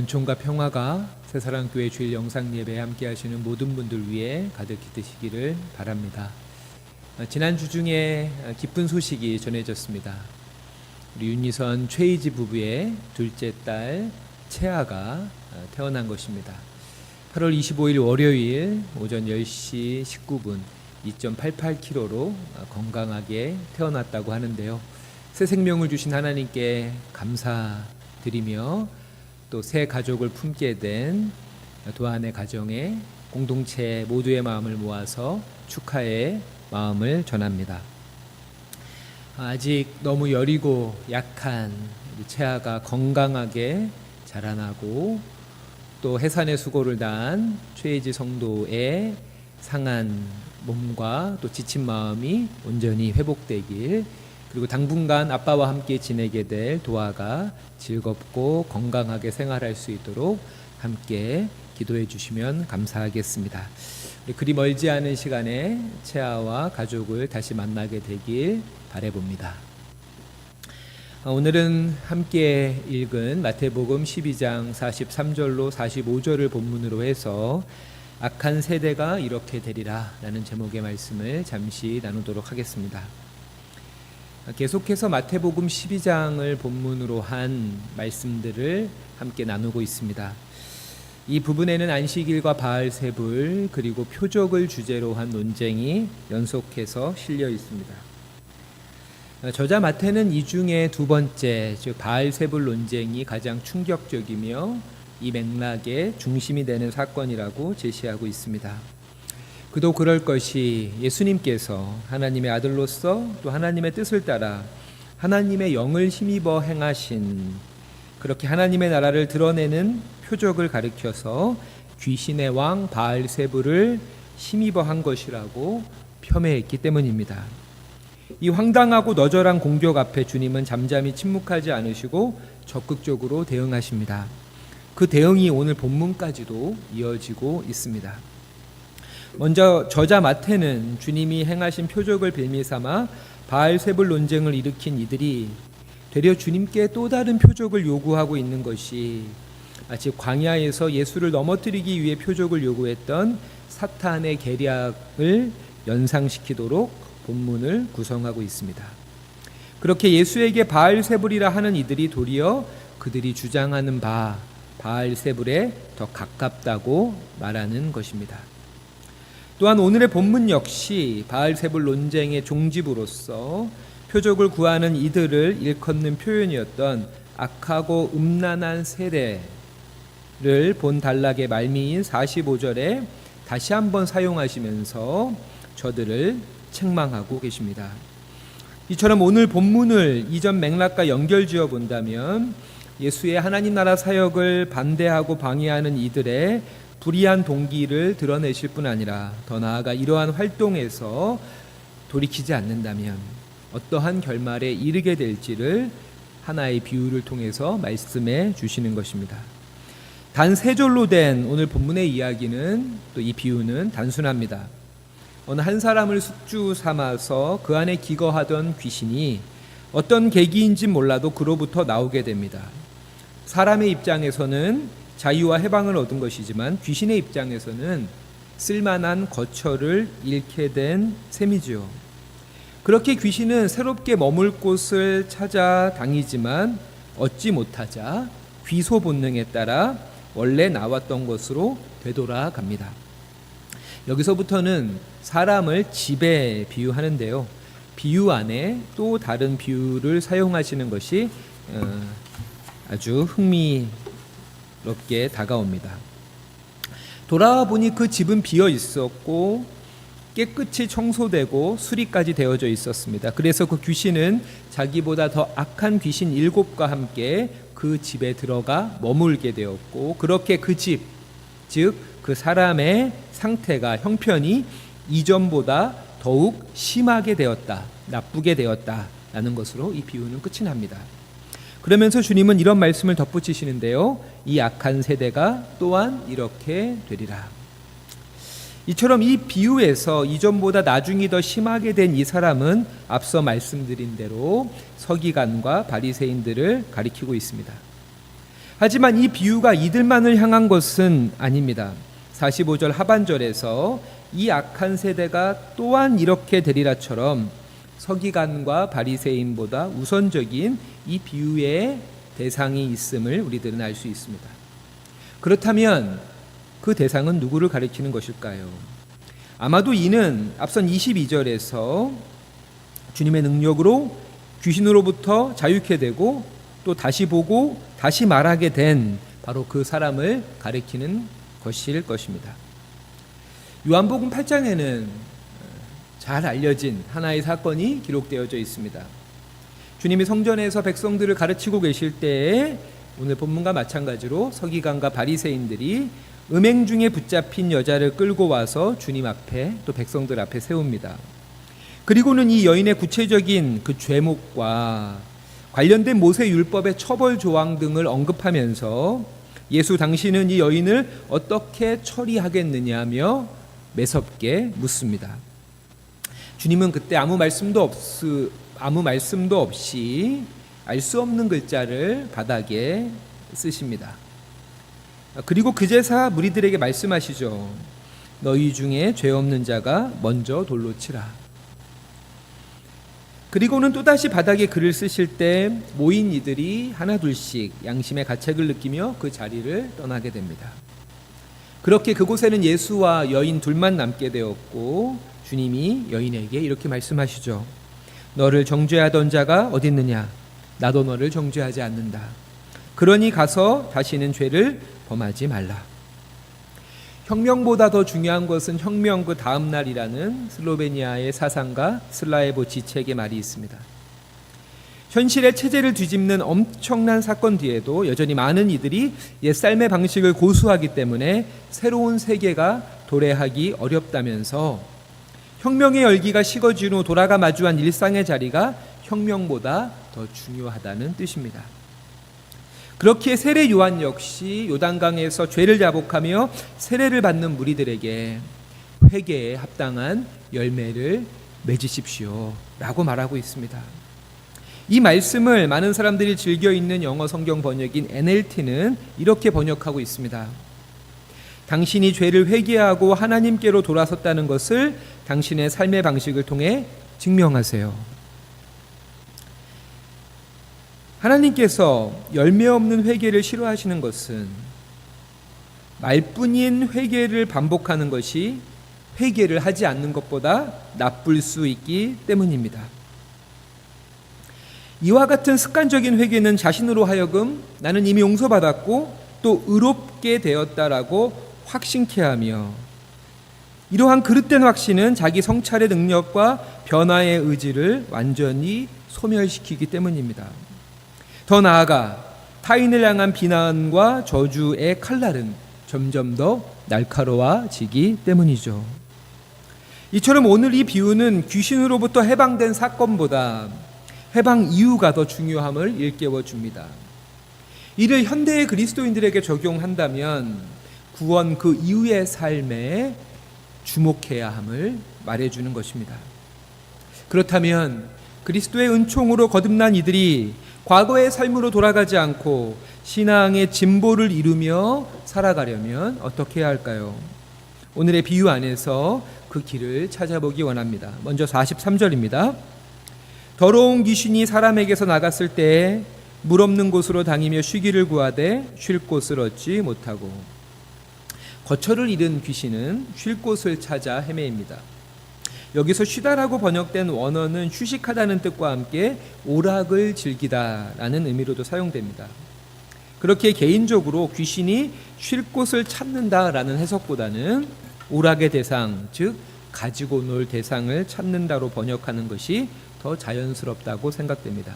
은총과 평화가 새사랑교회 주일 영상 예배에 함께 하시는 모든 분들 위해 가득히 드시기를 바랍니다. 지난주 중에 기쁜 소식이 전해졌습니다. 우리 윤희선 최희지 부부의 둘째 딸 채아가 태어난 것입니다. 8월 25일 월요일 오전 10시 19분 2.88kg로 건강하게 태어났다고 하는데요. 새 생명을 주신 하나님께 감사드리며 또 새 가족을 품게 된 도안의 가정의 공동체 모두의 마음을 모아서 축하의 마음을 전합니다. 아직 너무 여리고 약한 채아가 건강하게 자라나고 또 해산의 수고를 다한 최혜지 성도의 상한 몸과 또 지친 마음이 온전히 회복되길, 그리고 당분간 아빠와 함께 지내게 될 도아가 즐겁고 건강하게 생활할 수 있도록 함께 기도해 주시면 감사하겠습니다. 그리 멀지 않은 시간에 채아와 가족을 다시 만나게 되길 바라봅니다. 오늘은 함께 읽은 마태복음 12장 43절로 45절을 본문으로 해서 악한 세대가 이렇게 되리라 라는 제목의 말씀을 잠시 나누도록 하겠습니다. 계속해서 마태복음 12장을 본문으로 한 말씀들을 함께 나누고 있습니다. 이 부분에는 안식일과 바알세불 그리고 표적을 주제로 한 논쟁이 연속해서 실려 있습니다. 저자 마태는 이 중에 두 번째, 즉 바알세불 논쟁이 가장 충격적이며 이 맥락의 중심이 되는 사건이라고 제시하고 있습니다. 그도 그럴 것이 예수님께서 하나님의 아들로서 또 하나님의 뜻을 따라 하나님의 영을 힘입어 행하신, 그렇게 하나님의 나라를 드러내는 표적을 가리켜서 귀신의 왕 바알세불을 힘입어 한 것이라고 폄훼했기 때문입니다. 이 황당하고 너절한 공격 앞에 주님은 잠잠히 침묵하지 않으시고 적극적으로 대응하십니다. 그 대응이 오늘 본문까지도 이어지고 있습니다. 먼저 저자 마태는 주님이 행하신 표적을 빌미삼아 바알세불 논쟁을 일으킨 이들이 되려 주님께 또 다른 표적을 요구하고 있는 것이 마치 광야에서 예수를 넘어뜨리기 위해 표적을 요구했던 사탄의 계략을 연상시키도록 본문을 구성하고 있습니다. 그렇게 예수에게 바알세불이라 하는 이들이 도리어 그들이 주장하는 바알세불에 더 가깝다고 말하는 것입니다. 또한 오늘의 본문 역시 바알세불 논쟁의 종집으로서 표적을 구하는 이들을 일컫는 표현이었던 악하고 음란한 세대를 본 단락의 말미인 45절에 다시 한번 사용하시면서 저들을 책망하고 계십니다. 이처럼 오늘 본문을 이전 맥락과 연결지어 본다면 예수의 하나님 나라 사역을 반대하고 방해하는 이들의 불의한 동기를 드러내실 뿐 아니라 더 나아가 이러한 활동에서 돌이키지 않는다면 어떠한 결말에 이르게 될지를 하나의 비유를 통해서 말씀해 주시는 것입니다. 단 세 절로 된 오늘 본문의 이야기는, 또 이 비유는 단순합니다. 어느 한 사람을 숙주 삼아서 그 안에 기거하던 귀신이 어떤 계기인지 몰라도 그로부터 나오게 됩니다. 사람의 입장에서는 자유와 해방을 얻은 것이지만 귀신의 입장에서는 쓸만한 거처를 잃게 된 셈이지요. 그렇게 귀신은 새롭게 머물 곳을 찾아 다니지만 얻지 못하자 귀소 본능에 따라 원래 나왔던 곳으로 되돌아갑니다. 여기서부터는 사람을 집에 비유하는데요. 비유 안에 또 다른 비유를 사용하시는 것이 아주 흥미롭게 다가옵니다. 돌아와 보니 그 집은 비어 있었고 깨끗이 청소되고 수리까지 되어져 있었습니다. 그래서 그 귀신은 자기보다 더 악한 귀신 7과 함께 그 집에 들어가 머물게 되었고, 그렇게 그 집, 즉 그 사람의 상태가, 형편이 이전보다 더욱 심하게 되었다, 나쁘게 되었다라는 것으로 이 비유는 끝이 납니다. 그러면서 주님은 이런 말씀을 덧붙이시는데요. 이 악한 세대가 또한 이렇게 되리라. 이처럼 이 비유에서 이전보다 나중이 더 심하게 된 이 사람은 앞서 말씀드린 대로 서기관과 바리새인들을 가리키고 있습니다. 하지만 이 비유가 이들만을 향한 것은 아닙니다. 45절 하반절에서 이 악한 세대가 또한 이렇게 되리라처럼 서기관과 바리새인보다 우선적인 이 비유의 대상이 있음을 우리들은 알 수 있습니다. 그렇다면 그 대상은 누구를 가리키는 것일까요? 아마도 이는 앞선 22절에서 주님의 능력으로 귀신으로부터 자유케 되고 또 다시 보고 다시 말하게 된 바로 그 사람을 가리키는 것일 것입니다. 요한복음 8장에는 잘 알려진 하나의 사건이 기록되어져 있습니다. 주님이 성전에서 백성들을 가르치고 계실 때에 오늘 본문과 마찬가지로 서기관과 바리새인들이 음행 중에 붙잡힌 여자를 끌고 와서 주님 앞에 또 백성들 앞에 세웁니다. 그리고는 이 여인의 구체적인 그 죄목과 관련된 모세 율법의 처벌 조항 등을 언급하면서 예수 당신은 이 여인을 어떻게 처리하겠느냐며 매섭게 묻습니다. 주님은 그때 아무 말씀도 없이 알 수 없는 글자를 바닥에 쓰십니다. 그리고 그제사 무리들에게 말씀하시죠. 너희 중에 죄 없는 자가 먼저 돌로 치라. 그리고는 또다시 바닥에 글을 쓰실 때 모인 이들이 하나둘씩 양심의 가책을 느끼며 그 자리를 떠나게 됩니다. 그렇게 그곳에는 예수와 여인 둘만 남게 되었고 주님이 여인에게 이렇게 말씀하시죠. 너를 정죄하던 자가 어디 있느냐? 나도 너를 정죄하지 않는다. 그러니 가서 다시는 죄를 범하지 말라. 혁명보다 더 중요한 것은 혁명 그 다음 날이라는 슬로베니아의 사상가 슬라에보 지책의 말이 있습니다. 현실의 체제를 뒤집는 엄청난 사건 뒤에도 여전히 많은 이들이 옛 삶의 방식을 고수하기 때문에 새로운 세계가 도래하기 어렵다면서 혁명의 열기가 식어진 후 돌아가 마주한 일상의 자리가 혁명보다 더 중요하다는 뜻입니다. 그렇기에 세례 요한 역시 요단강에서 죄를 자복하며 세례를 받는 무리들에게 회개에 합당한 열매를 맺으십시오 라고 말하고 있습니다. 이 말씀을 많은 사람들이 즐겨 읽는 영어 성경 번역인 NLT는 이렇게 번역하고 있습니다. 당신이 죄를 회개하고 하나님께로 돌아섰다는 것을 당신의 삶의 방식을 통해 증명하세요. 하나님께서 열매 없는 회개를 싫어하시는 것은 말뿐인 회개를 반복하는 것이 회개를 하지 않는 것보다 나쁠 수 있기 때문입니다. 이와 같은 습관적인 회개는 자신으로 하여금 나는 이미 용서받았고 또 의롭게 되었다라고 확신케 하며 이러한 그릇된 확신은 자기 성찰의 능력과 변화의 의지를 완전히 소멸시키기 때문입니다. 더 나아가 타인을 향한 비난과 저주의 칼날은 점점 더 날카로워지기 때문이죠. 이처럼 오늘 이 비유는 귀신으로부터 해방된 사건보다 해방 이유가 더 중요함을 일깨워 줍니다. 이를 현대의 그리스도인들에게 적용한다면 구원 그 이후의 삶에 주목해야 함을 말해주는 것입니다. 그렇다면 그리스도의 은총으로 거듭난 이들이 과거의 삶으로 돌아가지 않고 신앙의 진보를 이루며 살아가려면 어떻게 해야 할까요? 오늘의 비유 안에서 그 길을 찾아보기 원합니다. 먼저 43절입니다. 더러운 귀신이 사람에게서 나갔을 때에 물 없는 곳으로 다니며 쉬기를 구하되 쉴 곳을 얻지 못하고. 거처를 잃은 귀신은 쉴 곳을 찾아 헤매입니다. 여기서 쉬다라고 번역된 원어는 휴식하다는 뜻과 함께 오락을 즐기다라는 의미로도 사용됩니다. 그렇게 개인적으로 귀신이 쉴 곳을 찾는다라는 해석보다는 오락의 대상, 즉 가지고 놀 대상을 찾는다로 번역하는 것이 더 자연스럽다고 생각됩니다.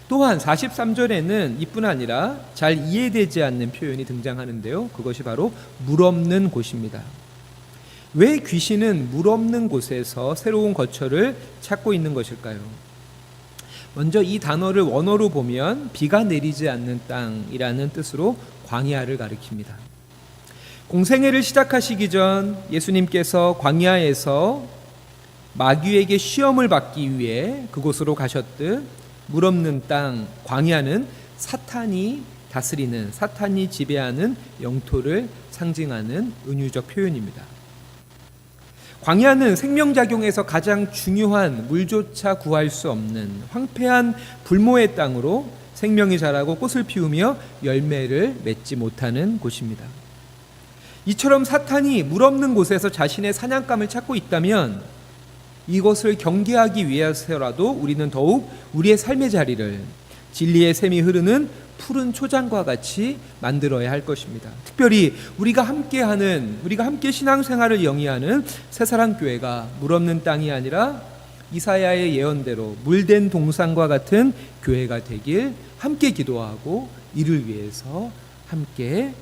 또한 43절에는 이뿐 아니라 잘 이해되지 않는 표현이 등장하는데요. 그것이 바로 물 없는 곳입니다. 왜 귀신은 물 없는 곳에서 새로운 거처를 찾고 있는 것일까요? 먼저 이 단어를 원어로 보면 비가 내리지 않는 땅이라는 뜻으로 광야를 가리킵니다. 공생애를 시작하시기 전 예수님께서 광야에서 마귀에게 시험을 받기 위해 그곳으로 가셨듯 물 없는 땅, 광야는 사탄이 다스리는, 사탄이 지배하는 영토를 상징하는 은유적 표현입니다. 광야는 생명작용에서 가장 중요한, 물조차 구할 수 없는 황폐한 불모의 땅으로 생명이 자라고 꽃을 피우며 열매를 맺지 못하는 곳입니다. 이처럼 사탄이 물 없는 곳에서 자신의 사냥감을 찾고 있다면 이것을 경계하기 위해서라도 우리는 더욱 우리의 삶의 자리를 진리의 샘이 흐르는 푸른 초장과 같이 만들어야 할 것입니다. 특별히 우리가 함께 신앙생활을 영위하는 새사랑교회가 물 없는 땅이 아니라 이사야의 예언대로 물된 동산과 같은 교회가 되길 함께 기도하고 이를 위해서 함께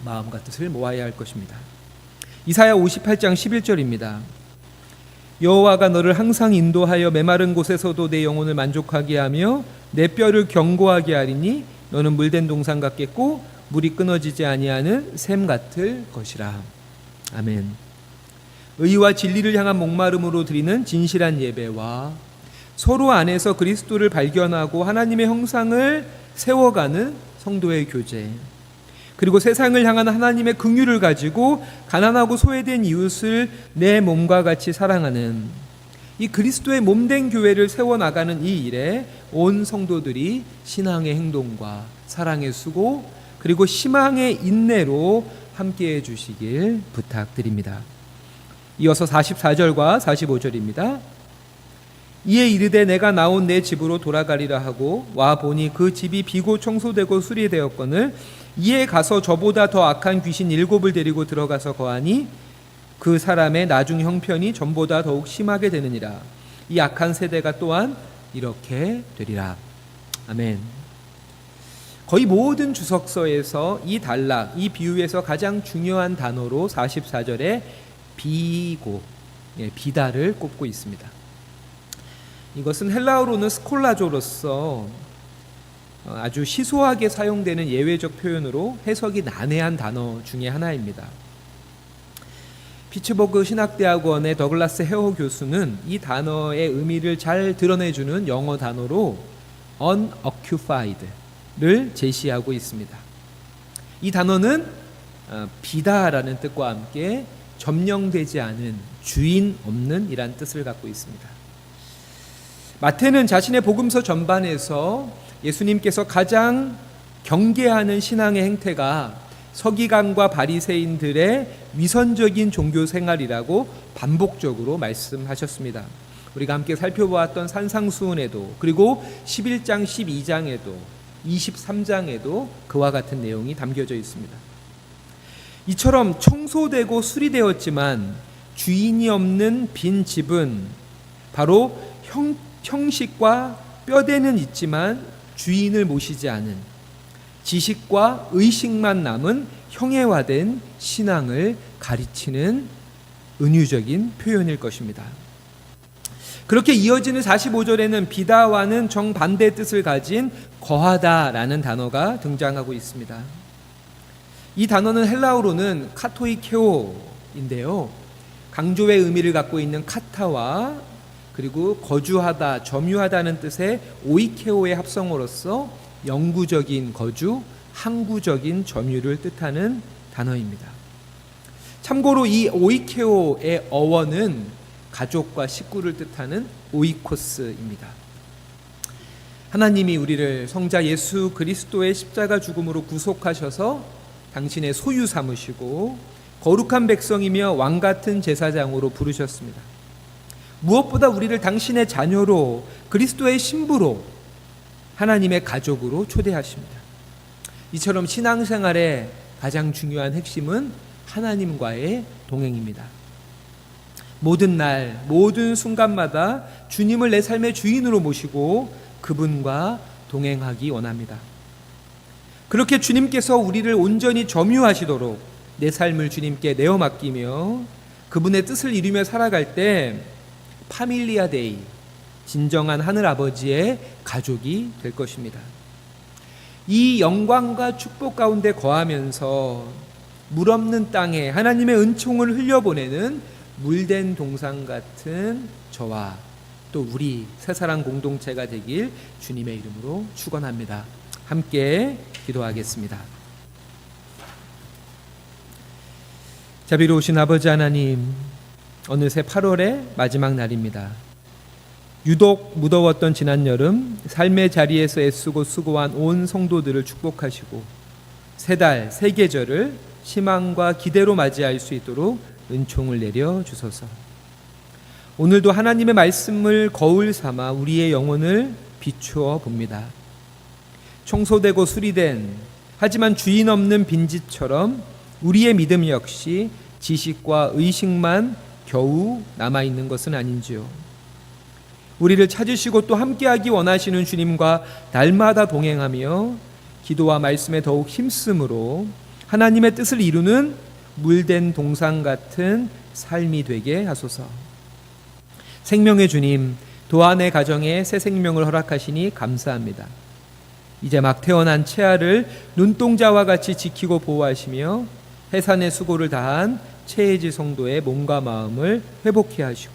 마음과 뜻을 모아야 할 것입니다. 이사야 58장 11절입니다. 여호와가 너를 항상 인도하여 메마른 곳에서도 내 영혼을 만족하게 하며 내 뼈를 견고하게 하리니 너는 물된 동산 같겠고 물이 끊어지지 아니하는 샘 같을 것이라. 아멘. 의와 진리를 향한 목마름으로 드리는 진실한 예배와 서로 안에서 그리스도를 발견하고 하나님의 형상을 세워가는 성도의 교제, 그리고 세상을 향한 하나님의 긍휼을 가지고 가난하고 소외된 이웃을 내 몸과 같이 사랑하는 이 그리스도의 몸된 교회를 세워나가는 이 일에 온 성도들이 신앙의 행동과 사랑의 수고 그리고 희망의 인내로 함께해 주시길 부탁드립니다. 이어서 44절과 45절입니다. 이에 이르되 내가 나온 내 집으로 돌아가리라 하고 와 보니 그 집이 비고 청소되고 수리되었거늘 이에 가서 저보다 더 악한 귀신 7을 데리고 들어가서 거하니 그 사람의 나중 형편이 전보다 더욱 심하게 되느니라. 이 악한 세대가 또한 이렇게 되리라. 아멘. 거의 모든 주석서에서 이 단락, 이 비유에서 가장 중요한 단어로 44절에 비고, 비다를 꼽고 있습니다. 이것은 헬라어로는 스콜라조로서 아주 시소하게 사용되는 예외적 표현으로 해석이 난해한 단어 중에 하나입니다. 피츠버그 신학대학원의 더글라스 헤어 교수는 이 단어의 의미를 잘 드러내주는 영어 단어로 unoccupied를 제시하고 있습니다. 이 단어는 비다라는 뜻과 함께 점령되지 않은, 주인 없는 이란 뜻을 갖고 있습니다. 마태는 자신의 복음서 전반에서 예수님께서 가장 경계하는 신앙의 행태가 서기관과 바리새인들의 위선적인 종교 생활이라고 반복적으로 말씀하셨습니다. 우리가 함께 살펴보았던 산상수훈에도, 그리고 11장 12장에도 23장에도 그와 같은 내용이 담겨져 있습니다. 이처럼 청소되고 수리되었지만 주인이 없는 빈 집은 바로 형식과 뼈대는 있지만 주인을 모시지 않은, 지식과 의식만 남은 형해화된 신앙을 가리치는 은유적인 표현일 것입니다. 그렇게 이어지는 45절에는 비다와는 정반대 뜻을 가진 거하다라는 단어가 등장하고 있습니다. 이 단어는 헬라어로는 카토이케오인데요. 강조의 의미를 갖고 있는 카타와 그리고 거주하다, 점유하다는 뜻의 오이케오의 합성어로서 영구적인 거주, 항구적인 점유를 뜻하는 단어입니다. 참고로 이 오이케오의 어원은 가족과 식구를 뜻하는 오이코스입니다. 하나님이 우리를 성자 예수 그리스도의 십자가 죽음으로 구속하셔서 당신의 소유 삼으시고 거룩한 백성이며 왕같은 제사장으로 부르셨습니다. 무엇보다 우리를 당신의 자녀로, 그리스도의 신부로, 하나님의 가족으로 초대하십니다. 이처럼 신앙생활의 가장 중요한 핵심은 하나님과의 동행입니다. 모든 날, 모든 순간마다 주님을 내 삶의 주인으로 모시고 그분과 동행하기 원합니다. 그렇게 주님께서 우리를 온전히 점유하시도록 내 삶을 주님께 내어 맡기며 그분의 뜻을 이루며 살아갈 때 파밀리아 데이, 진정한 하늘아버지의 가족이 될 것입니다. 이 영광과 축복 가운데 거하면서 물 없는 땅에 하나님의 은총을 흘려보내는 물된 동산 같은 저와 또 우리 새사랑 공동체가 되길 주님의 이름으로 축원합니다. 함께 기도하겠습니다. 자비로우신 아버지 하나님, 어느새 8월의 마지막 날입니다. 유독 무더웠던 지난 여름 삶의 자리에서 애쓰고 수고한 온 성도들을 축복하시고 세 달, 세 계절을 희망과 기대로 맞이할 수 있도록 은총을 내려 주소서. 오늘도 하나님의 말씀을 거울 삼아 우리의 영혼을 비추어 봅니다. 청소되고 수리된 하지만 주인 없는 빈집처럼 우리의 믿음 역시 지식과 의식만 겨우 남아있는 것은 아닌지요. 우리를 찾으시고 또 함께하기 원하시는 주님과 날마다 동행하며 기도와 말씀에 더욱 힘쓰므로 하나님의 뜻을 이루는 물된 동상 같은 삶이 되게 하소서. 생명의 주님, 도안의 가정에 새 생명을 허락하시니 감사합니다. 이제 막 태어난 채아를 눈동자와 같이 지키고 보호하시며 해산의 수고를 다한 최혜지 성도의 몸과 마음을 회복케 하시고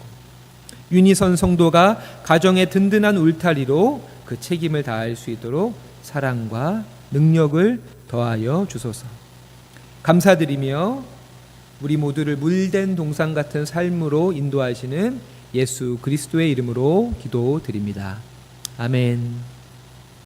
윤희선 성도가 가정의 든든한 울타리로 그 책임을 다할 수 있도록 사랑과 능력을 더하여 주소서. 감사드리며 우리 모두를 물된 동상 같은 삶으로 인도하시는 예수 그리스도의 이름으로 기도드립니다. 아멘.